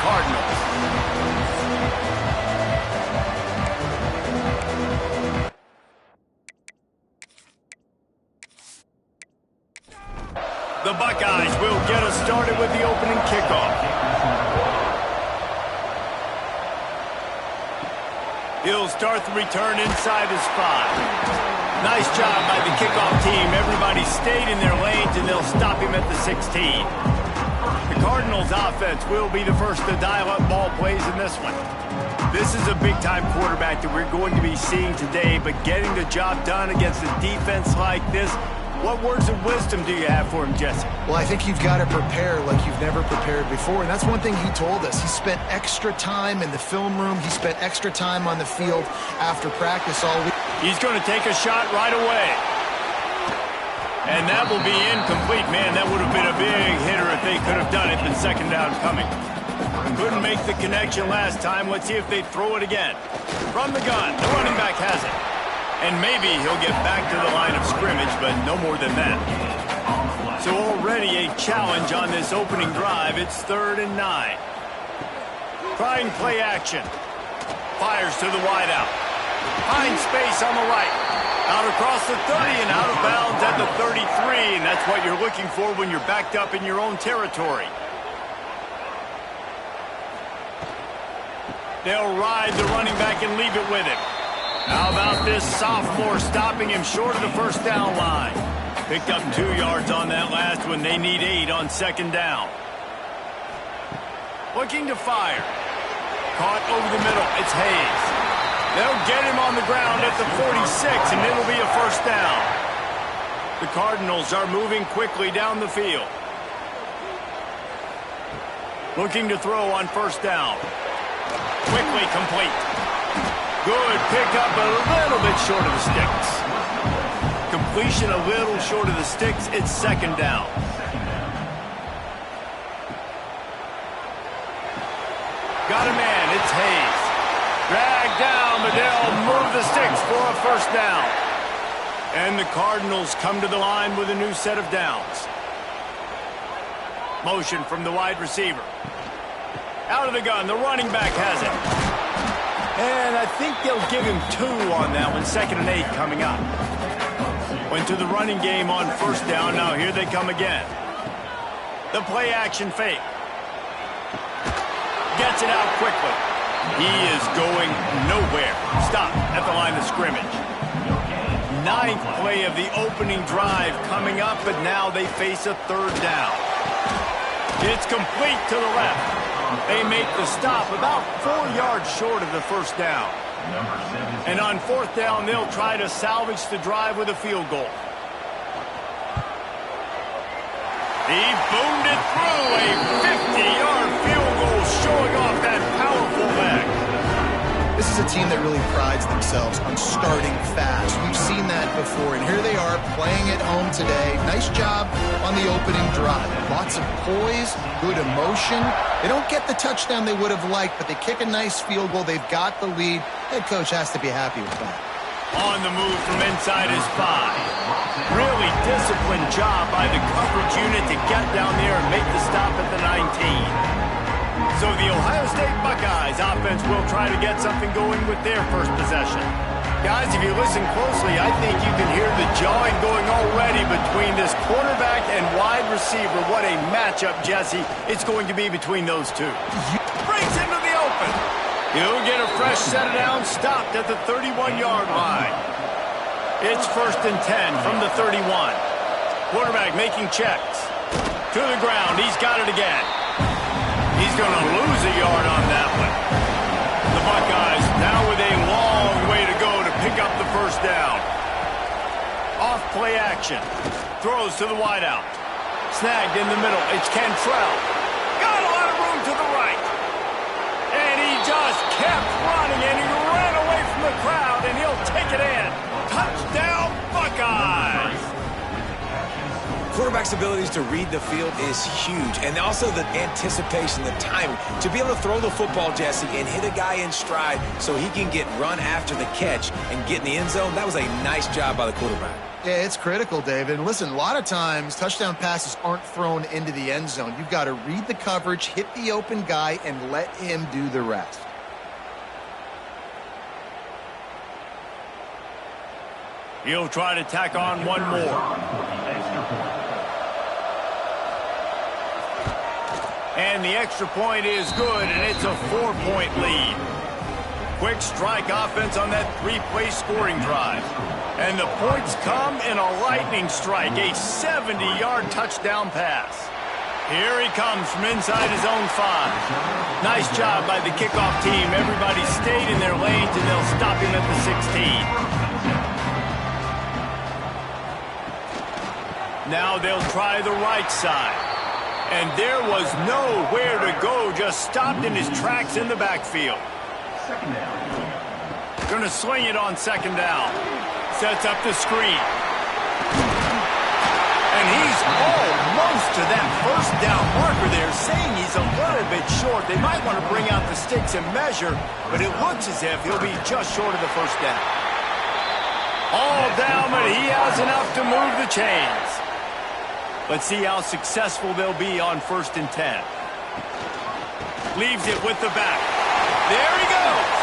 Cardinals. The Buckeyes will get us started with the opening kickoff. He'll start the return inside his 5. Nice job by the kickoff team. Everybody stayed in their lanes, and they'll stop him at the 16. The Cardinals offense will be the first to dial up ball plays in this one. This is a big-time quarterback that we're going to be seeing today, but getting the job done against a defense like this, what words of wisdom do you have for him, Jesse? Well, I think you've got to prepare like you've never prepared before, and that's one thing he told us. He spent extra time in the film room. He spent extra time on the field after practice all week. He's going to take a shot right away. And that will be incomplete. Man, that would have been a big hitter if they could have done it, but second down coming. Couldn't make the connection last time. Let's see if they throw it again. From the gun, the running back has it. And maybe he'll get back to the line of scrimmage, but no more than that. So already a challenge on this opening drive. It's 3rd and 9. Trying play action. Fires to the wideout. Finds space on the right. Out across the 30 and out of bounds at the 33. And that's what you're looking for when you're backed up in your own territory. They'll ride the running back and leave it with him. How about this sophomore stopping him short of the first down line? Picked up 2 yards on that last one. They need 8 on second down. Looking to fire. Caught over the middle. It's Hayes. They'll get him on the ground at the 46, and it'll be a first down. The Cardinals are moving quickly down the field. Looking to throw on first down. Quickly complete. Good pickup, a little bit short of the sticks. Completion a little short of the sticks. It's second down. Got a man. It's Hayes. Dragged down, but they'll move the sticks for a first down. And the Cardinals come to the line with a new set of downs. Motion from the wide receiver. Out of the gun, the running back has it. And I think they'll give him 2 on that one. 2nd and 8 coming up. Went to the running game on first down. Now here they come again. The play action fake. Gets it out quickly. He is going nowhere. Stop at the line of scrimmage. 9th play of the opening drive coming up, but now they face a 3rd down. It's complete to the left. They make the stop about 4 yards short of the first down. And on 4th down, they'll try to salvage the drive with a field goal. He boomed it through, a 50-yard field goal showing off that powerful leg. This is a team that really prides themselves on starting fast. We've seen that before, and here they are playing at home today. Nice job on the opening drive. Lots of poise, good emotion. They don't get the touchdown they would have liked, but they kick a nice field goal. They've got the lead. Head coach has to be happy with that. On the move from inside his 5. Really disciplined job by the coverage unit to get down there and make the stop at the 19. So the Ohio State Buckeyes offense will try to get something going with their first possession. Guys, if you listen closely, I think you can hear the jawing going already between this quarterback and wide receiver. What a matchup, Jesse. It's going to be between those two. Breaks into the open. He'll get a fresh set of downs, stopped at the 31-yard line. It's 1st and 10 from the 31. Quarterback making checks. To the ground. He's got it again. He's going to lose a yard on that one. The Buckeyes now with a long way to go to pick up the first down. Off play action. Throws to the wideout. Snagged in the middle. It's Cantrell. Got a lot of room to the right. And he just kept running, and he ran away from the crowd, and he'll take it in. Touchdown, Buckeyes! Quarterback quarterback's abilities to read the field is huge, and also the anticipation, the timing. To be able to throw the football, Jesse, and hit a guy in stride so he can get run after the catch and get in the end zone, that was a nice job by the quarterback. Yeah, it's critical, David. And listen, a lot of times touchdown passes aren't thrown into the end zone. You've got to read the coverage, hit the open guy, and let him do the rest. He'll try to tack on one more. And the extra point is good, and it's a 4-point lead. Quick strike offense on that 3-play scoring drive. And the points come in a lightning strike, a 70-yard touchdown pass. Here he comes from inside his own 5. Nice job by the kickoff team. Everybody stayed in their lanes, and they'll stop him at the 16. Now they'll try the right side. And there was nowhere to go, just stopped in his tracks in the backfield. Going to sling it on second down. Sets up the screen. And he's almost to that first down marker there, saying he's a little bit short. They might want to bring out the sticks and measure, but it looks as if he'll be just short of the first down. All down, but he has enough to move the chains. Let's see how successful they'll be on 1st and 10. Leaves it with the back. There he goes.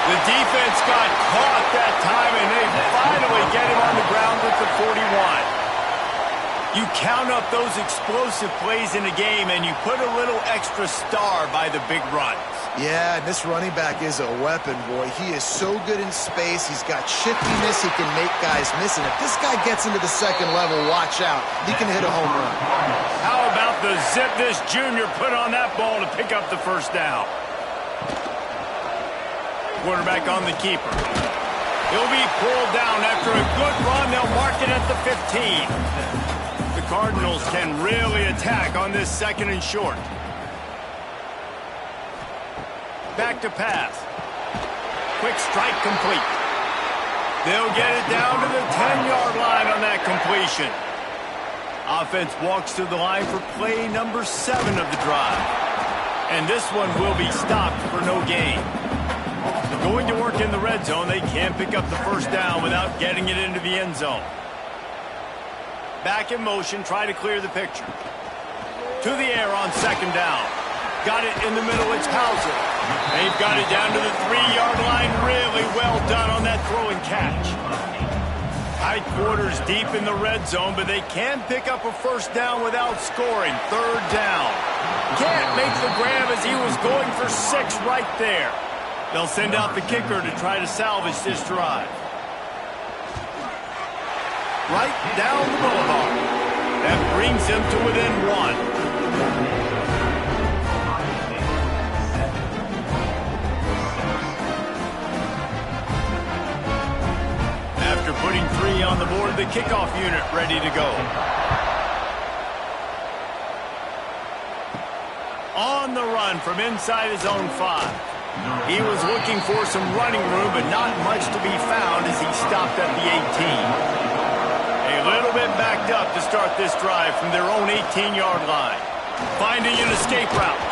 The defense got caught that time, and they finally get him on the ground with the 41. You count up those explosive plays in a game, and you put a little extra star by the big runs. Yeah, and this running back is a weapon, boy. He is so good in space. He's got shiftiness. He can make guys miss. And if this guy gets into the second level, watch out. He can hit a home run. How about the zip this junior put on that ball to pick up the first down? Quarterback on the keeper. He'll be pulled down after a good run. They'll mark it at the 15. The Cardinals can really attack on this 2nd and short. Back to pass. Quick strike complete. They'll get it down to the 10-yard line on that completion. Offense walks to the line for play number 7 of the drive. And this one will be stopped for no gain. Going to work in the red zone, they can't pick up the first down without getting it into the end zone. Back in motion, try to clear the picture. To the air on 2nd down. Got it in the middle, it's Hauser. They've got it down to the 3-yard line. Really well done on that throw and catch. Tight quarters deep in the red zone, but they can pick up a first down without scoring. 3rd down. Can't make the grab as he was going for 6 right there. They'll send out the kicker to try to salvage this drive. Right down the boulevard. That brings him to within 1. After putting 3 on the board, the kickoff unit ready to go. On the run from inside his own 5. He was looking for some running room, but not much to be found as he stopped at the 18. A little bit backed up to start this drive from their own 18-yard line. Finding an escape route.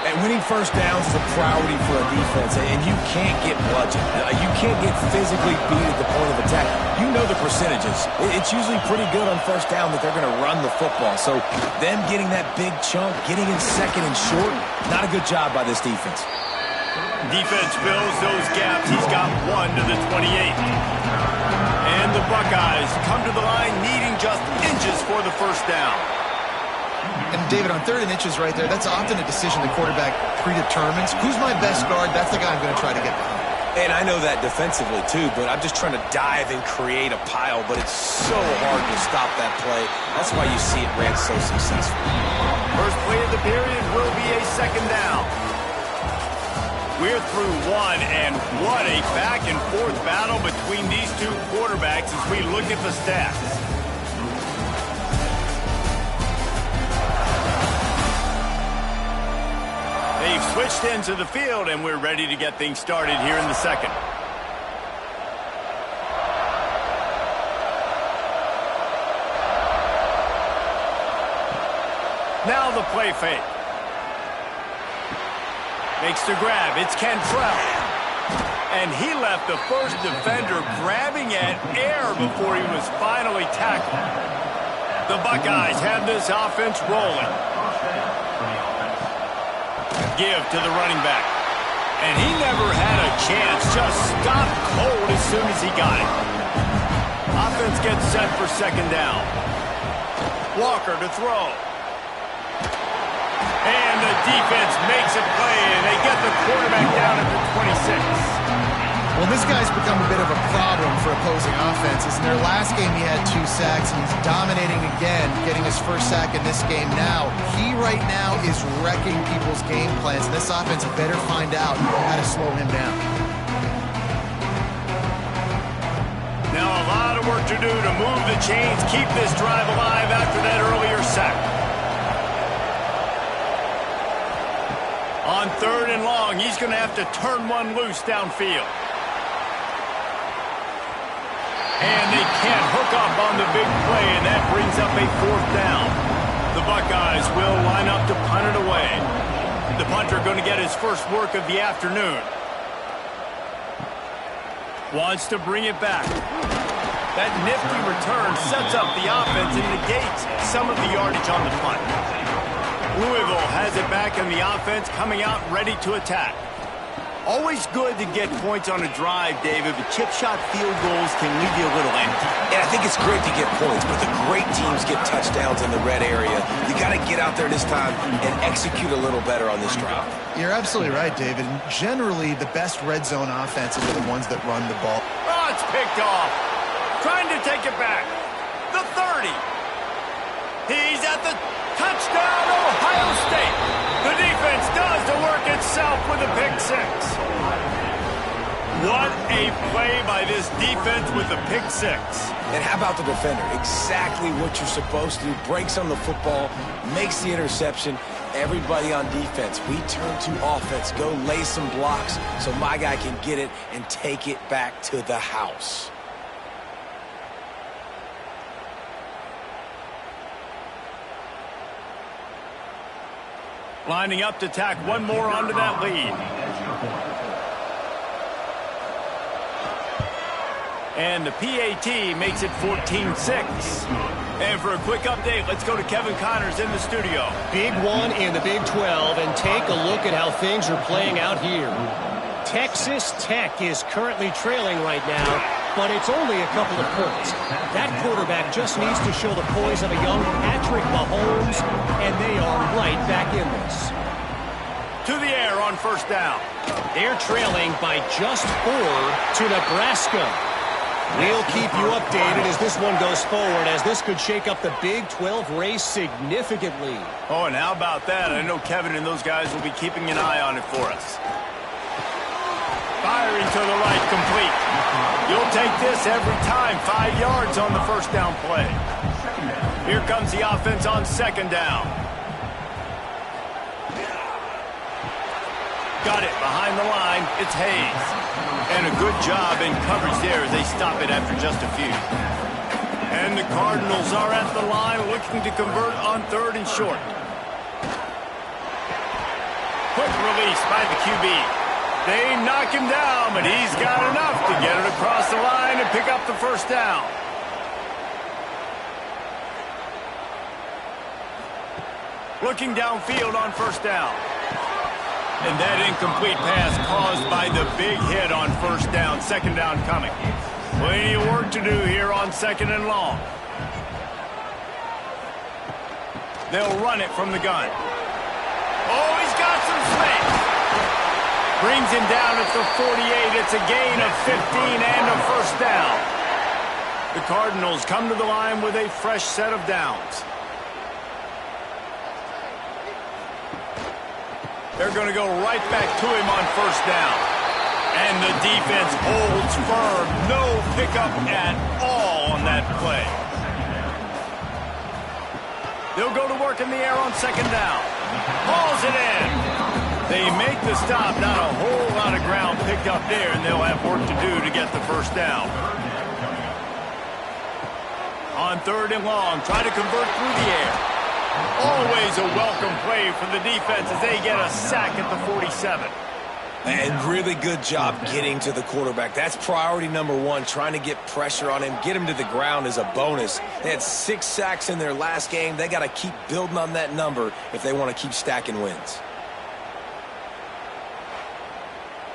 And winning first downs is a priority for a defense, and you can't get bludgeoned. You can't get physically beat at the point of attack. You know the percentages. It's usually pretty good on first down that they're going to run the football. So them getting that big chunk, getting in 2nd and short, not a good job by this defense. Defense fills those gaps. He's got 1 to the 28. And the Buckeyes come to the line needing just inches for the first down. And David, on 3rd and inches right there, that's often a decision the quarterback predetermines. Who's my best guard? That's the guy I'm going to try to get behind. And I know that defensively too, but I'm just trying to dive and create a pile, but it's so hard to stop that play. That's why you see it ran so successful. First play of the period will be a 2nd down. We're through 1, and what a back-and-forth battle between these 2 quarterbacks as we look at the stats. They've switched into the field, and we're ready to get things started here in the 2nd. Now the play fake. Makes the grab. It's Cantrell. And he left the first defender grabbing at air before he was finally tackled. The Buckeyes have this offense rolling. Give to the running back. And he never had a chance. Just stopped cold as soon as he got it. Offense gets set for second down. Walker to throw. And the defense makes a play, and they get the quarterback down at the 26. Well, this guy's become a bit of a problem for opposing offenses. In their last game, he had 2 sacks, and he's dominating again, getting his first sack in this game now. He right now is wrecking people's game plans, and this offense better find out how to slow him down. Now a lot of work to do to move the chains, keep this drive alive after that earlier sack. On 3rd and long, he's going to have to turn one loose downfield. And they can't hook up on the big play, and that brings up a 4th down. The Buckeyes will line up to punt it away. The punter going to get his first work of the afternoon. Wants to bring it back. That nifty return sets up the offense and negates some of the yardage on the punt. Louisville has it back in the offense, coming out ready to attack. Always good to get points on a drive, David, but chip shot field goals can leave you a little empty. And I think it's great to get points, but the great teams get touchdowns in the red area. You got to get out there this time and execute a little better on this drive. You're absolutely right, David. And generally, the best red zone offenses are the ones that run the ball. Oh, it's picked off. Trying to take it back. The 30. He's at the touchdown, Ohio State. The defense does the work itself with a pick 6. What a play by this defense with a pick 6. And how about the defender? Exactly what you're supposed to do. Breaks on the football, makes the interception. Everybody on defense, we turn to offense. Go lay some blocks so my guy can get it and take it back to the house. Lining up to tack one more onto that lead. And the PAT makes it 14-6. And for a quick update, let's go to Kevin Connors in the studio. Big one in the Big 12, and take a look at how things are playing out here. Texas Tech is currently trailing right now, but it's only a couple of points. That quarterback just needs to show the poise of a young Patrick Mahomes, and they are right back in this. To the air on first down. They're trailing by just 4 to Nebraska. We'll keep you updated as this one goes forward, as this could shake up the Big 12 race significantly. Oh, and how about that? I know Kevin and those guys will be keeping an eye on it for us. Firing to the right, complete. You'll take this every time. 5 yards on the first down play. Here comes the offense on second down. Got it behind the line. It's Hayes. And a good job in coverage there as they stop it after just a few. And the Cardinals are at the line looking to convert on 3rd and short. Quick release by the QB. They knock him down, but he's got enough to get it across the line and pick up the first down. Looking downfield on first down. And that incomplete pass caused by the big hit on first down. Second down coming. Plenty of work to do here on 2nd and long. They'll run it from the gun. Oh, he's got some space. Brings him down at the 48. It's a gain of 15 and a first down. The Cardinals come to the line with a fresh set of downs. They're going to go right back to him on first down. And the defense holds firm. No pickup at all on that play. They'll go to work in the air on second down. Hauls it in. They make the stop. Not a whole lot of ground picked up there, and they'll have work to do to get the first down. On 3rd and long, try to convert through the air. Always a welcome play for the defense as they get a sack at the 47. And really good job getting to the quarterback. That's priority number one, trying to get pressure on him. Get him to the ground is a bonus. They had 6 sacks in their last game. They got to keep building on that number if they want to keep stacking wins.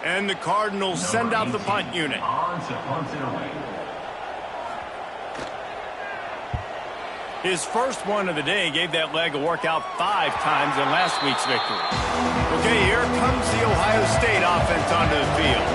And the Cardinals send out the punt unit. His first one of the day gave that leg a workout 5 times in last week's victory. Okay, here comes the Ohio State offense onto the field.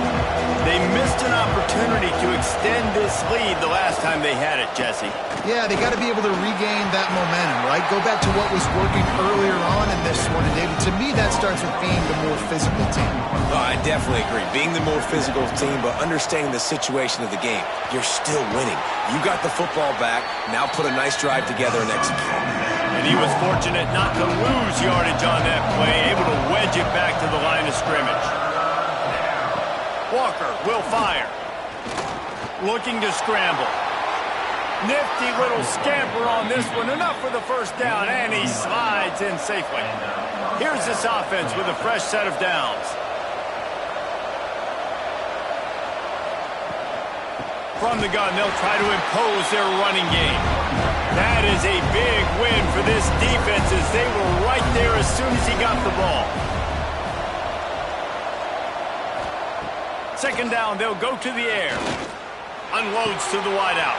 They missed an opportunity to extend this lead the last time they had it, Jesse. Yeah, they got to be able to regain that momentum, right? Go back to what was working earlier on in this one. And David, to me, that starts with being the more physical team. Oh, I definitely agree. Being the more physical team, but understanding the situation of the game. You're still winning. You got the football back. Now put a nice drive together and execute. And he was fortunate not to lose yardage on that play, able to wedge it back to the line of scrimmage. Walker will fire. Looking to scramble. Nifty little scamper on this one. Enough for the first down, and he slides in safely. Here's this offense with a fresh set of downs. From the gun, they'll try to impose their running game. That is a big win for this defense as they were right there as soon as he got the ball. Second down, they'll go to the air. Unloads to the wideout.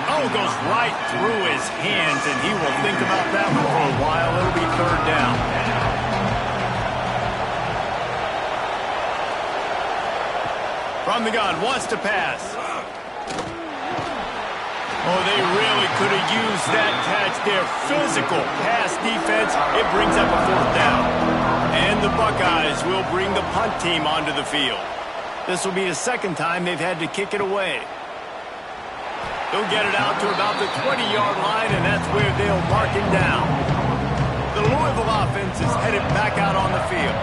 Oh, goes right through his hands, and he will think about that one for a while. It'll be third down. From the gun, wants to pass. Oh, they really could have used that catch there. Physical pass defense. It brings up a fourth down. And the Buckeyes will bring the punt team onto the field. This will be the second time they've had to kick it away. They'll get it out to about the 20-yard line, and that's where they'll mark him down. The Louisville offense is headed back out on the field.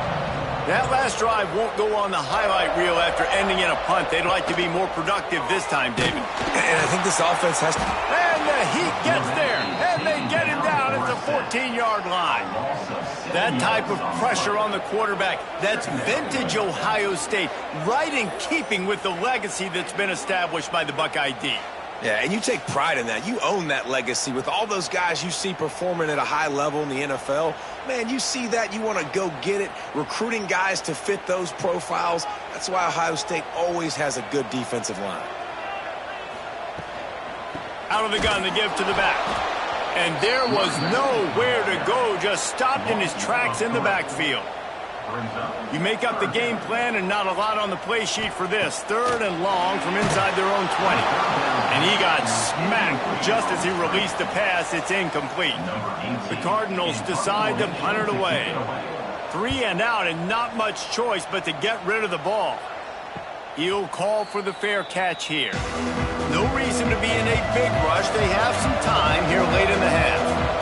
That last drive won't go on the highlight reel after ending in a punt. They'd like to be more productive this time, David. And I think this offense has to... And the heat gets there, and they get him down at the 14-yard line. That type of pressure on the quarterback, that's vintage Ohio State, right in keeping with the legacy that's been established by the Buckeye D. Yeah, and you take pride in that. You own that legacy with all those guys you see performing at a high level in the NFL. Man, you see that, you want to go get it. Recruiting guys to fit those profiles. That's why Ohio State always has a good defensive line. Out of the gun to give to the back. And there was nowhere to go, just stopped in his tracks in the backfield. You make up the game plan and not a lot on the play sheet for this. Third and long from inside their own 20. And he got smacked just as he released the pass. It's incomplete. The Cardinals decide to punt it away. 3 and out and not much choice but to get rid of the ball. He'll call for the fair catch here. No reason to be in a big rush. They have some time here late in the half.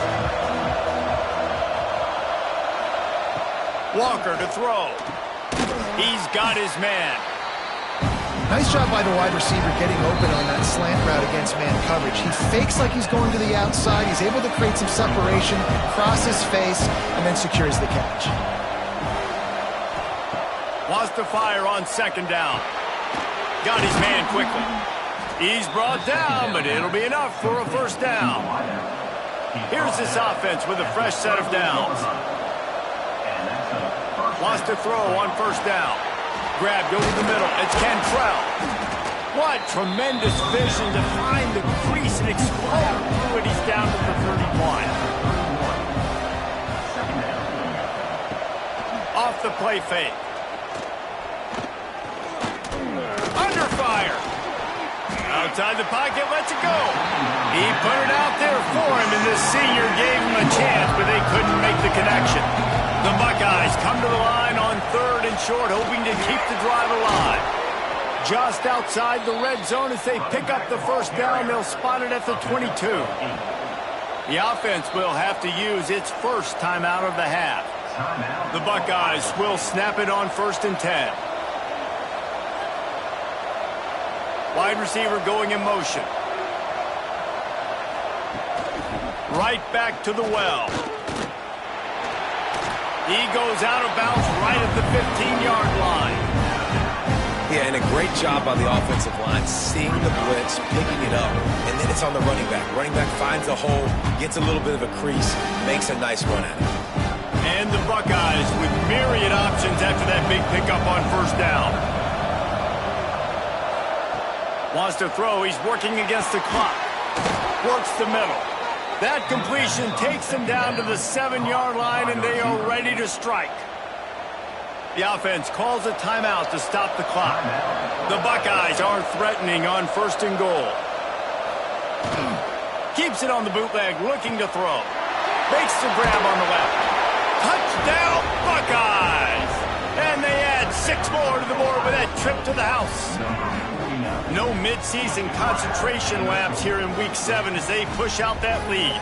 Walker to throw. He's got his man. Nice job by the wide receiver getting open on that slant route against man coverage. He fakes like he's going to the outside. He's able to create some separation, cross his face, and then secures the catch. Wants to fire on second down. Got his man quickly. He's brought down, but it'll be enough for a first down. Here's this offense with a fresh set of downs. Wants to throw on first down. Grabbed over the middle. It's Cantrell. What tremendous vision to find the crease and explode through it. He's down to the 31. Off the play fake. Under fire. Outside the pocket, lets it go. He put it out there for him, and this senior gave him a chance, but they couldn't make the connection. The Buckeyes come to the line on third and short, hoping to keep the drive alive. Just outside the red zone as they pick up the first down, they'll spot it at the 22. The offense will have to use its first timeout of the half. The Buckeyes will snap it on first and 10. Wide receiver going in motion. right back to the well. He goes out of bounds right at the 15-yard line. Yeah, and a great job by the offensive line, seeing the blitz, picking it up, and then it's on the running back. Running back finds a hole, gets a little bit of a crease, makes a nice run at it. And the Buckeyes with myriad options after that big pickup on first down. Wants to throw. He's working against the clock. Works the middle. That completion takes them down to the 7-yard line, and they are ready to strike. The offense calls a timeout to stop the clock. The Buckeyes are threatening on first and goal. Keeps it on the bootleg, looking to throw. Makes the grab on the left. Touchdown, Buckeyes! And they add 6 more to the board with that trip to the house. No midseason concentration laps here in Week 7 as they push out that lead.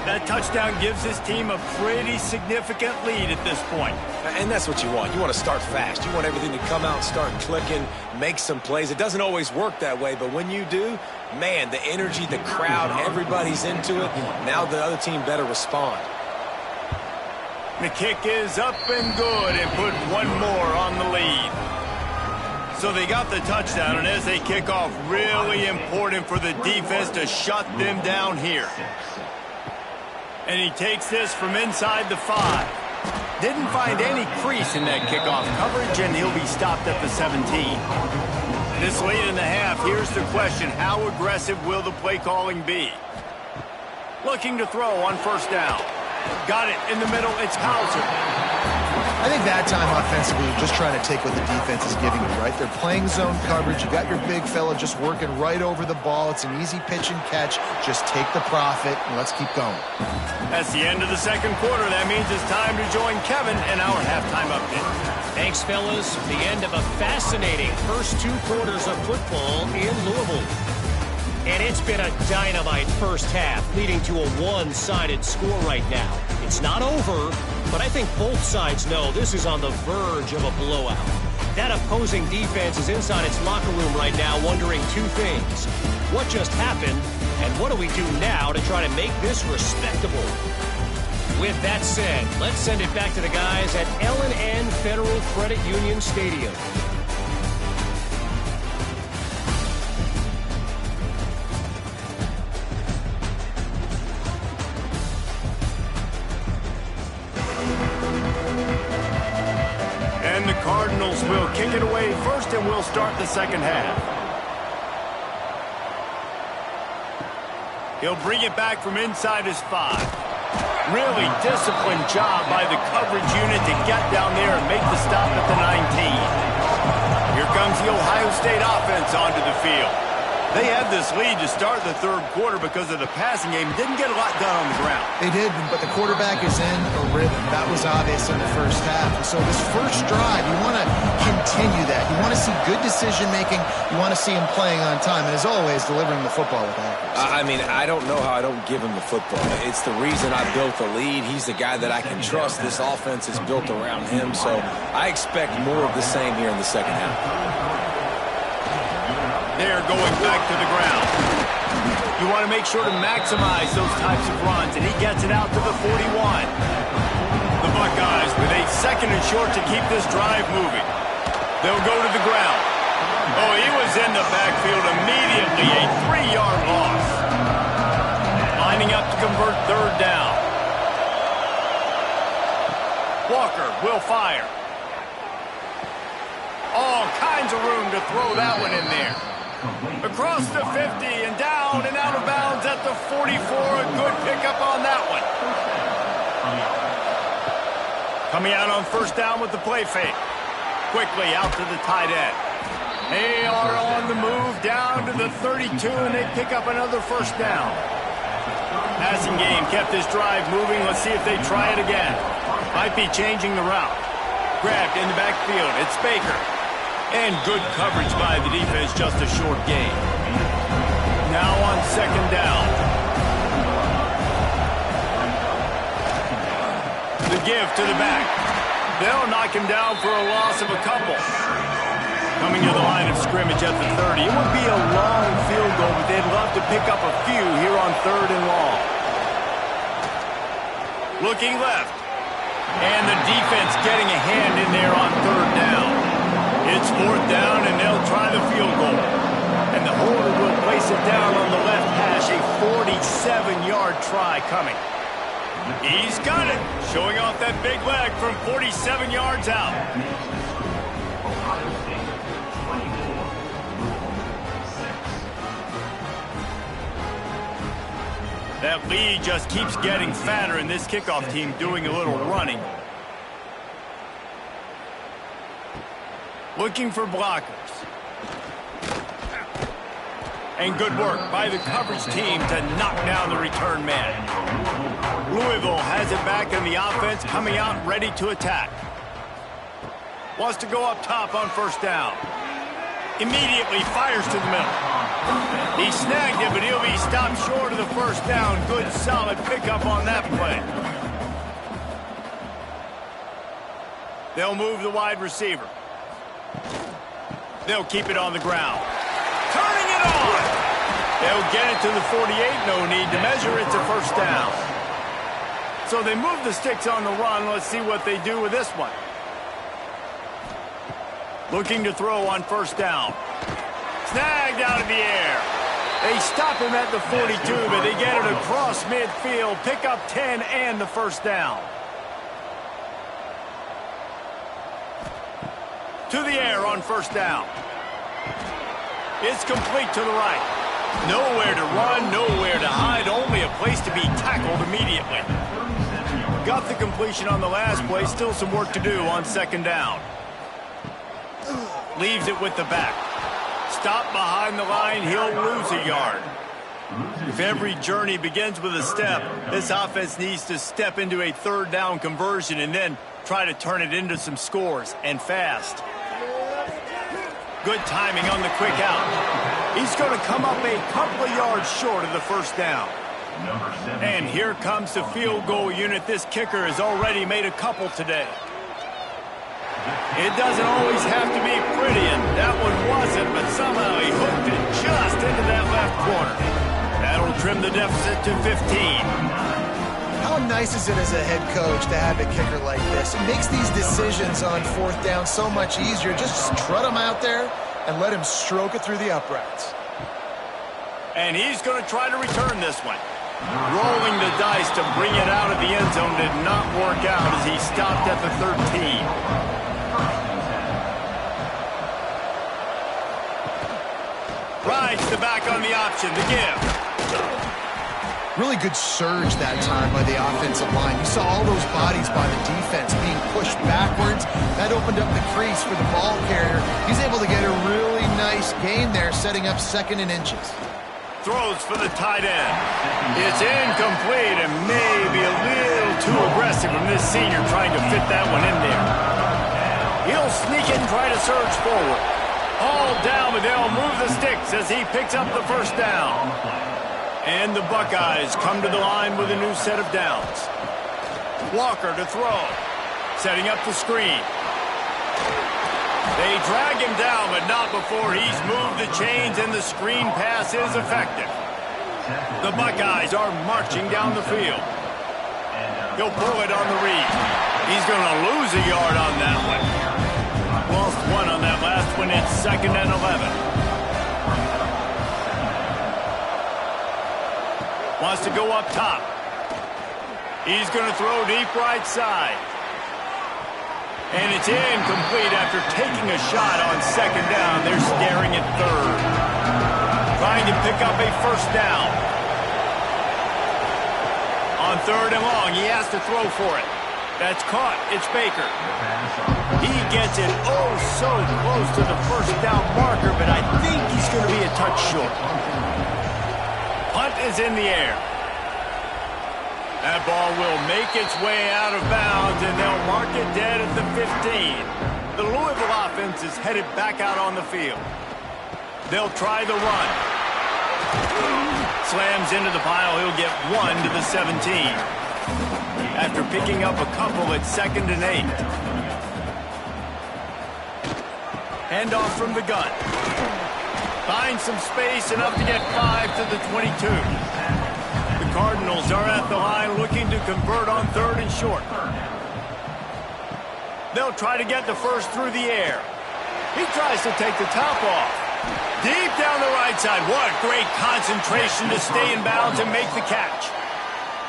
That touchdown gives his team a pretty significant lead at this point. And that's what you want. You want to start fast. You want everything to come out and start clicking, make some plays. It doesn't always work that way, but when you do, man, the energy, the crowd, everybody's into it. Now the other team better respond. The kick is up and good and put one more on the lead. So they got the touchdown, and as they kick off, really important for the defense to shut them down here. And he takes this from inside the 5. Didn't find any crease in that kickoff coverage, and he'll be stopped at the 17. This late in the half, here's the question. How aggressive will the play calling be? Looking to throw on first down. Got it in the middle. It's Hauser. I think that time offensively, you're just trying to take what the defense is giving you, right? They're playing zone coverage. You got your big fella just working right over the ball. It's an easy pitch and catch. Just take the profit, and let's keep going. That's the end of the second quarter. That means it's time to join Kevin in our halftime update. Thanks, fellas. The end of a fascinating first 2 quarters of football in Louisville. And it's been a dynamite first half, leading to a one-sided score right now. It's not over, but I think both sides know this is on the verge of a blowout. That opposing defense is inside its locker room right now wondering 2 things. What just happened, and what do we do now to try to make this respectable? With that said, let's send it back to the guys at L&N Federal Credit Union Stadium. And the Cardinals will kick it away first, and we'll start the second half. He'll bring it back from inside his 5. Really disciplined job by the coverage unit to get down there and make the stop at the 19. Here comes the Ohio State offense onto the field. They had this lead to start the third quarter because of the passing game. Didn't get a lot done on the ground. They did, but the quarterback is in a rhythm. That was obvious in the first half. So this first drive, you want to continue that. You want to see good decision-making. You want to see him playing on time. And as always, delivering the football with accuracy. I mean, I don't know how I don't give him the football. It's the reason I built the lead. He's the guy that I can trust. This offense is built around him. So I expect more of the same here in the second half. They're going back to the ground. You want to make sure to maximize those types of runs, and he gets it out to the 41. The Buckeyes with a second and short to keep this drive moving. They'll go to the ground. Oh, he was in the backfield immediately. A 3-yard loss. Lining up to convert third down. Walker will fire. All kinds of room to throw that one in there. Across the 50 and down and out of bounds at the 44. A good pickup on that one. Coming out on first down with the play fake. Quickly out to the tight end. They are on the move down to the 32, and they pick up another first down. Passing game kept this drive moving. Let's see if they try it again. Might be changing the route. Grabbed in the backfield. It's Baker. And good coverage by the defense, just a short gain. Now on second down. The give to the back. They'll knock him down for a loss of a couple. Coming to the line of scrimmage at the 30. It would be a long field goal, but they'd love to pick up a few here on third and long. Looking left. And the defense getting a hand in there on third down. It's fourth down, and they'll try the field goal. And the holder will place it down on the left hash, a 47-yard try coming. He's got it, showing off that big leg from 47 yards out. That lead just keeps getting fatter, and this kickoff team doing a little running. Looking for blockers. And good work by the coverage team to knock down the return man. Louisville has it back in the offense, coming out ready to attack. Wants to go up top on first down. Immediately fires to the middle. He snagged it, but he'll be stopped short of the first down. Good, solid pickup on that play. They'll move the wide receiver. They'll keep it on the ground. Turning it on! They'll get it to the 48. No need to measure it to first down. So they move the sticks on the run. Let's see what they do with this one. Looking to throw on first down. Snagged out of the air. They stop him at the 42, but they get it across midfield. Pick up 10 and the first down. To the air on first down. It's complete to the right. Nowhere to run, nowhere to hide, only a place to be tackled immediately. Got the completion on the last play, still some work to do on second down. Leaves it with the back. Stop behind the line, he'll lose a yard. If every journey begins with a step, this offense needs to step into a third down conversion and then try to turn it into some scores, and fast. Good timing on the quick out. He's going to come up a couple of yards short of the first down. And here comes the field goal unit. This kicker has already made a couple today. It doesn't always have to be pretty, and that one wasn't, but somehow he hooked it just into that left corner. That'll trim the deficit to 15. How nice is it as a head coach to have a kicker like this? It makes these decisions on fourth down so much easier. Just trot him out there and let him stroke it through the uprights. And he's going to try to return this one. Rolling the dice to bring it out of the end zone did not work out as he stopped at the 13. Rides the back on the option, the give. Really good surge that time by the offensive line. You saw all those bodies by the defense being pushed backwards. That opened up the crease for the ball carrier. He's able to get a really nice gain there, setting up second and inches. Throws for the tight end. It's incomplete and maybe a little too aggressive from this senior trying to fit that one in there. He'll sneak and try to surge forward. All down, but they'll move the sticks as he picks up the first down. And the Buckeyes come to the line with a new set of downs. Walker to throw. Setting up the screen. They drag him down, but not before he's moved the chains, and the screen pass is effective. The Buckeyes are marching down the field. He'll pull it on the read. He's going to lose a yard on that one. Lost one on that last one. It's second and 11. Wants to go up top. He's going to throw deep right side. And it's incomplete after taking a shot on second down. They're staring at third. Trying to pick up a first down. On third and long, he has to throw for it. That's caught. It's Baker. He gets it oh so close to the first down marker, but I think he's going to be a touch short. Punt is in the air. That ball will make its way out of bounds, and they'll mark it dead at the 15. The Louisville offense is headed back out on the field. They'll try the run. Slams into the pile. He'll get one to the 17. After picking up a couple at second and 8. Handoff from the gun. Finds some space enough to get 5 to the 22. The Cardinals are at the line looking to convert on 3rd and short. They'll try to get the first through the air. He tries to take the top off. Deep down the right side. What great concentration to stay in bounds and make the catch.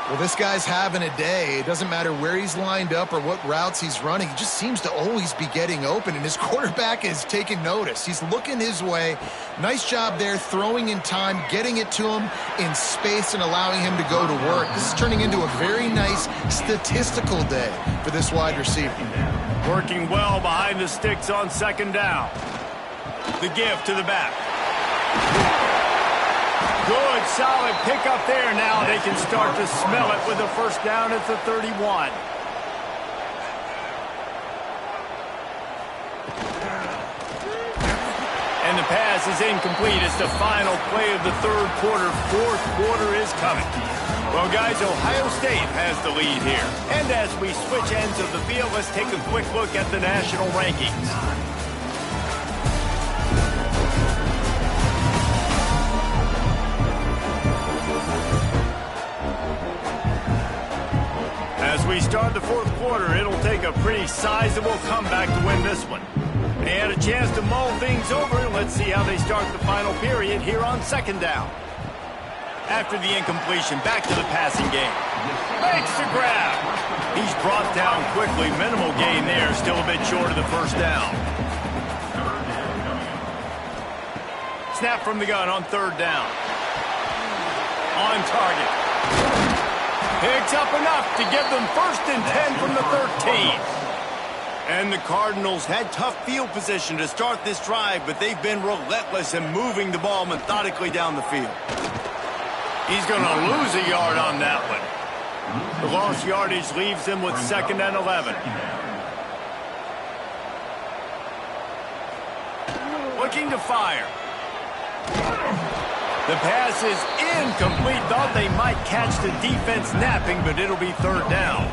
Well, this guy's having a day. It doesn't matter where he's lined up or what routes he's running. He just seems to always be getting open, and his quarterback is taking notice. He's looking his way. Nice job there, throwing in time, getting it to him in space and allowing him to go to work. This is turning into a very nice statistical day for this wide receiver. Working well behind the sticks on 2nd down. The give to the back. Good, solid pickup there. Now they can start to smell it with a first down at the 31. And the pass is incomplete. It's the final play of the 3rd quarter. 4th quarter is coming. Well, guys, Ohio State has the lead here. And as we switch ends of the field, let's take a quick look at the national rankings. As we start the 4th quarter, it'll take a pretty sizable comeback to win this one. They had a chance to mull things over. Let's see how they start the final period here on 2nd down. After the incompletion, back to the passing game. Makes the grab. He's brought down quickly. Minimal gain there. Still a bit short of the first down. Snap from the gun on 3rd down. On target. Picks up enough to give them 1st and 10 from the 13. And the Cardinals had tough field position to start this drive, but they've been relentless in moving the ball methodically down the field. He's going to lose a yard on that one. The lost yardage leaves him with 2nd and 11. Looking to fire. The pass is incomplete. Thought they might catch the defense napping, but it'll be 3rd down.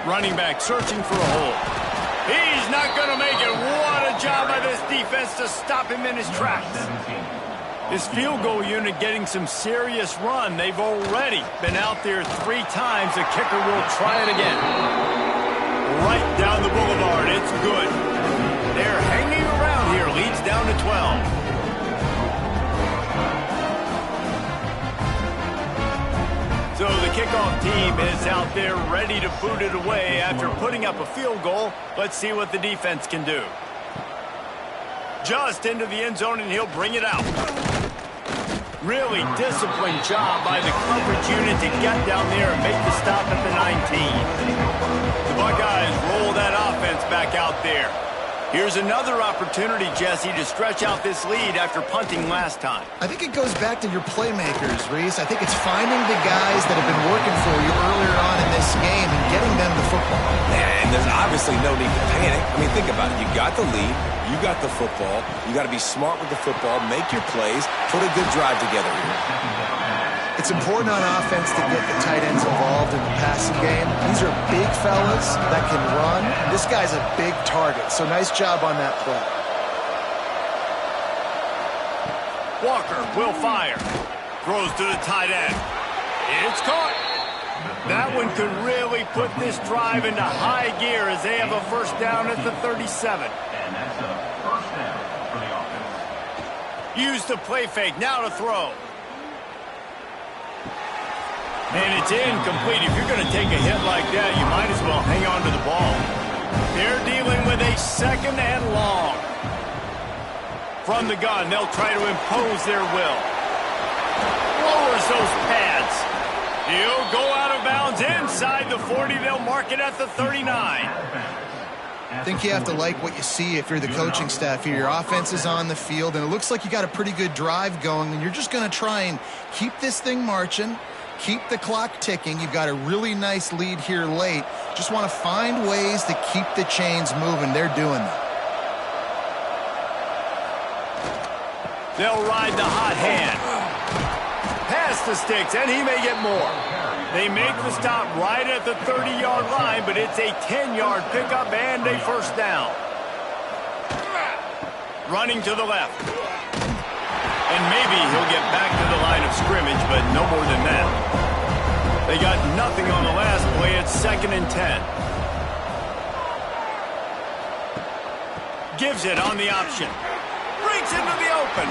Running back searching for a hole. He's not going to make it. What a job by this defense to stop him in his tracks. This field goal unit getting some serious run. They've already been out there 3 times. The kicker will try it again. Right down the boulevard. It's good. They're hanging around here. Leads down to 12. So the kickoff team is out there ready to boot it away after putting up a field goal. Let's see what the defense can do. Just into the end zone, and he'll bring it out. Really disciplined job by the coverage unit to get down there and make the stop at the 19. The Buckeyes roll that offense back out there. Here's another opportunity, Jesse, to stretch out this lead after punting last time. I think it goes back to your playmakers, Reese. I think it's finding the guys that have been working for you earlier on in this game and getting them the football. And there's obviously no need to panic. I mean, think about it. You got the lead. You got the football. You got to be smart with the football, make your plays, put a good drive together here. It's important on offense to get the tight ends involved in the passing game. These are big fellas that can run. This guy's a big target, so nice job on that play. Walker will fire. Throws to the tight end. It's caught. That one could really put this drive into high gear as they have a first down at the 37. And that's a first down for the offense. Use the play fake. Now to throw. And it's incomplete. If you're going to take a hit like that, you might as well hang on to the ball. They're dealing with a 2nd and long. From the gun, they'll try to impose their will. Lowers those pads. He'll go out of bounds inside the 40. They'll mark it at the 39. I think you have to like what you see if you're the coaching staff here. Your offense is on the field, and it looks like you got a pretty good drive going, and you're just going to try and keep this thing marching. Keep the clock ticking. You've got a really nice lead here late. Just want to find ways to keep the chains moving. They're doing that. They'll ride the hot hand. Past the sticks, and he may get more. They make the stop right at the 30-yard line, but it's a 10-yard pickup and a first down. Running to the left. And maybe he'll get back to the line of scrimmage, but no more than that. They got nothing on the last play. It's 2nd and 10. Gives it on the option. Breaks into the open.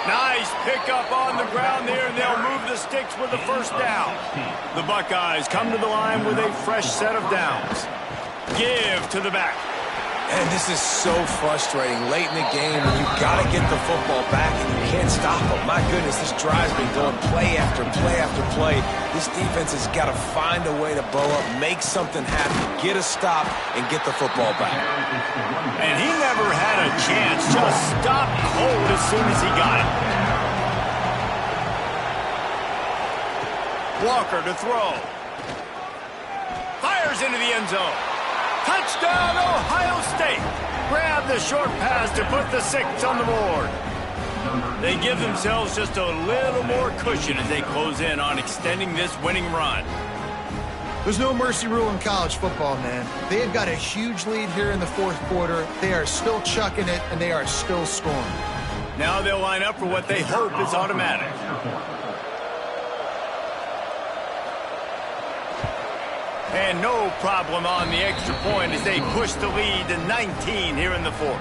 Nice pickup on the ground there, and they'll move the sticks with the first down. The Buckeyes come to the line with a fresh set of downs. Give to the back. And this is so frustrating late in the game when you've got to get the football back and you can't stop them. My goodness, this drive's been going play after play after play. This defense has got to find a way to bow up, make something happen, get a stop, and get the football back. And he never had a chance, just stopped cold as soon as he got it. Walker to throw. Fires into the end zone. Touchdown, Ohio State. Grab the short pass to put the 6 on the board. They give themselves just a little more cushion as they close in on extending this winning run. There's no mercy rule in college football, man. They have got a huge lead here in the 4th quarter. They are still chucking it, and they are still scoring. Now they'll line up for what they hope is automatic. And no problem on the extra point as they push the lead to 19 here in the 4th.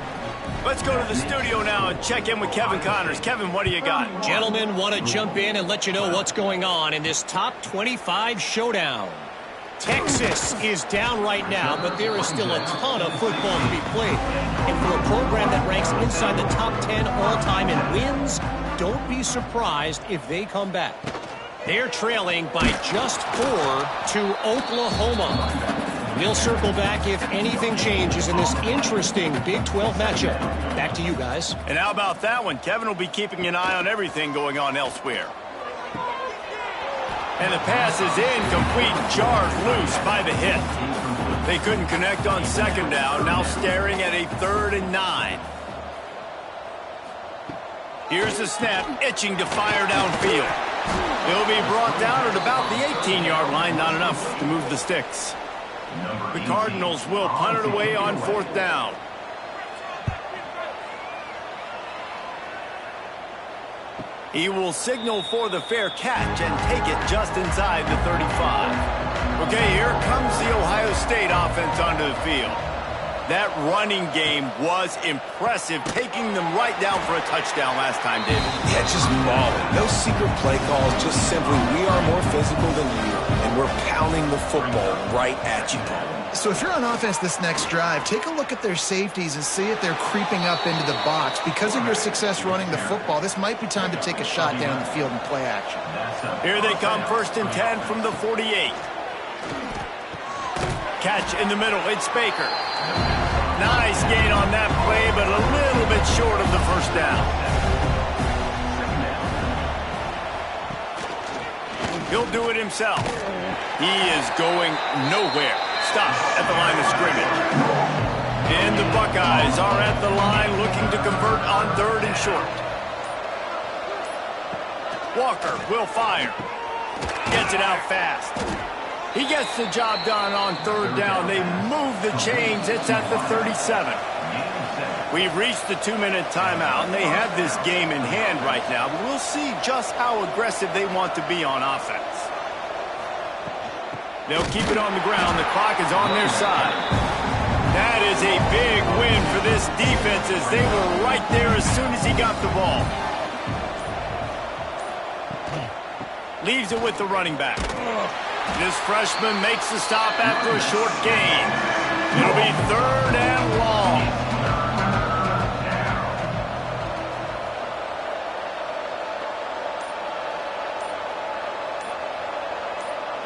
Let's go to the studio now and check in with Kevin Connors. Kevin, what do you got? Gentlemen, want to jump in and let you know what's going on in this top 25 showdown. Texas is down right now, but there is still a ton of football to be played. And for a program that ranks inside the top 10 all-time in wins, don't be surprised if they come back. They're trailing by just 4 to Oklahoma. We'll circle back if anything changes in this interesting Big 12 matchup. Back to you guys. And how about that one? Kevin will be keeping an eye on everything going on elsewhere. And the pass is incomplete, jarred loose by the hit. They couldn't connect on 2nd down, now staring at a 3rd and 9. Here's the snap, itching to fire downfield. He'll be brought down at about the 18-yard line, not enough to move the sticks. The Cardinals will punt it away on 4th down. He will signal for the fair catch and take it just inside the 35. Okay, here comes the Ohio State offense onto the field. That running game was impressive, taking them right down for a touchdown last time, David. Yeah, just mauling. No secret play calls, just simply we are more physical than you, and we're pounding the football right at you. So if you're on offense this next drive, take a look at their safeties and see if they're creeping up into the box. Because of your success running the football, this might be time to take a shot down the field and play action. Here they come, 1st and 10 from the 48. Catch in the middle, it's Baker. Nice gain on that play, but a little bit short of the first down. He'll do it himself. He is going nowhere. Stop at the line of scrimmage. And the Buckeyes are at the line looking to convert on 3rd and short. Walker will fire. Gets it out fast. He gets the job done on 3rd down. They move the chains. It's at the 37. We've reached the 2-minute timeout, and they have this game in hand right now. But we'll see just how aggressive they want to be on offense. They'll keep it on the ground. The clock is on their side. That is a big win for this defense as they were right there as soon as he got the ball. Leaves it with the running back. This freshman makes the stop after a short gain. It'll be 3rd and long.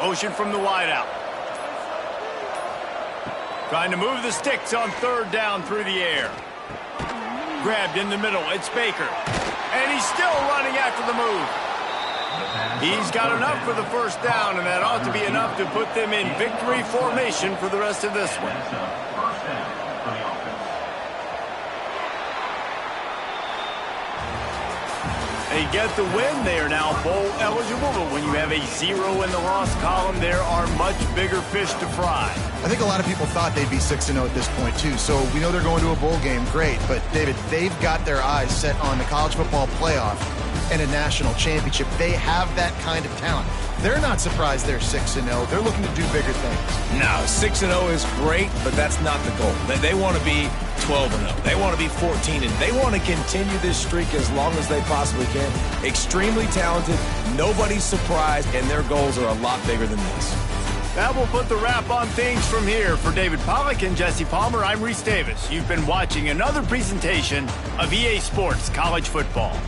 Motion from the wideout. Trying to move the sticks on 3rd down through the air. Grabbed in the middle. It's Baker. And he's still running after the move. He's got enough for the first down, and that ought to be enough to put them in victory formation for the rest of this one. They get the win. They are now bowl eligible, but when you have a 0 in the loss column, there are much bigger fish to fry. I think a lot of people thought they'd be 6-0 at this point, too. So we know they're going to a bowl game. Great. But, David, they've got their eyes set on the college football playoff and a national championship. They have that kind of talent. They're not surprised they're 6-0. They're looking to do bigger things. No, 6-0 is great, but that's not the goal. They want to be 12-0. They want to be 14, and they want to continue this streak as long as they possibly can. Extremely talented, nobody's surprised, and their goals are a lot bigger than this. That will put the wrap on things from here. For David Pollack and Jesse Palmer, I'm Reese Davis. You've been watching another presentation of EA Sports College Football.